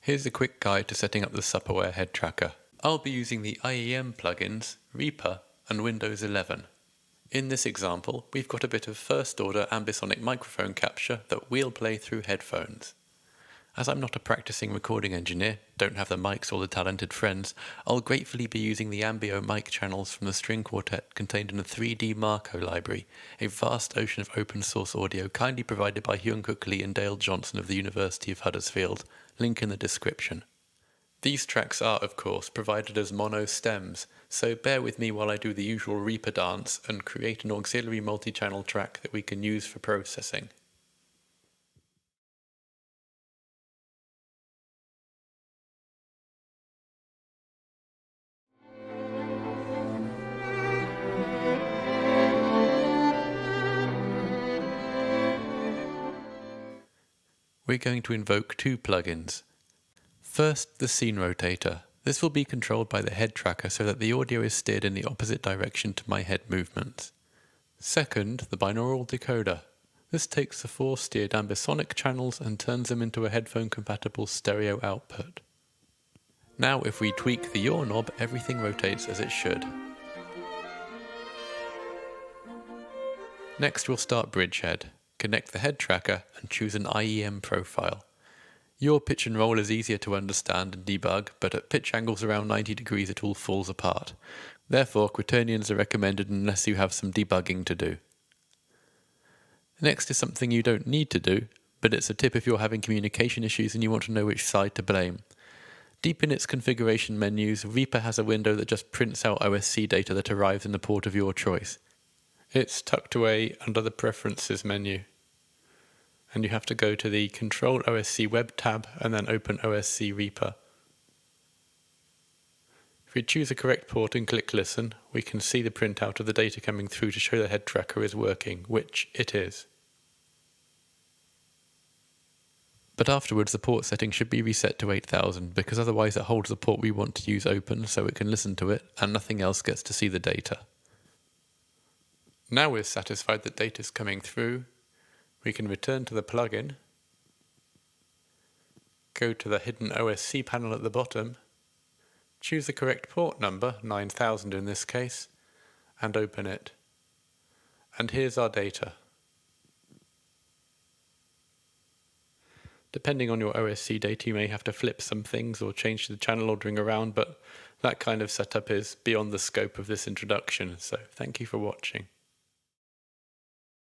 Here's a quick guide to setting up the Supperware Head Tracker. I'll be using the IEM plugins, Reaper and Windows 11. In this example, we've got a bit of first order ambisonic microphone capture that we'll play through headphones. As I'm not a practicing recording engineer, don't have the mics or the talented friends, I'll gratefully be using the Ambio mic channels from the string quartet contained in the 3D Marco library, a vast ocean of open source audio kindly provided by Hugh Cookley and Dale Johnson of the University of Huddersfield, link in the description. These tracks are, of course, provided as mono stems, so bear with me while I do the usual Reaper dance and create an auxiliary multi-channel track that we can use for processing. We're going to invoke two plugins. First, the scene rotator. This will be controlled by the head tracker so that the audio is steered in the opposite direction to my head movements. Second, the binaural decoder. This takes the four steered ambisonic channels and turns them into a headphone-compatible stereo output. Now if we tweak the yaw knob, everything rotates as it should. Next we'll start bridgehead. Connect the head tracker and choose an IEM profile. Your pitch and roll is easier to understand and debug, but at pitch angles around 90 degrees it all falls apart. Therefore, quaternions are recommended unless you have some debugging to do. Next is something you don't need to do, but it's a tip if you're having communication issues and you want to know which side to blame. Deep in its configuration menus, Reaper has a window that just prints out OSC data that arrives in the port of your choice. It's tucked away under the Preferences menu, and you have to go to the Control OSC Web tab and then open OSC Reaper. If we choose the correct port and click Listen, we can see the printout of the data coming through to show the head tracker is working, which it is. But afterwards the port setting should be reset to 8000 because otherwise it holds the port we want to use open so it can listen to it and nothing else gets to see the data. Now we're satisfied that data is coming through, we can return to the plugin, go to the hidden OSC panel at the bottom, choose the correct port number, 9000 in this case, and open it. And here's our data. Depending on your OSC data, you may have to flip some things or change the channel ordering around, but that kind of setup is beyond the scope of this introduction, so thank you for watching.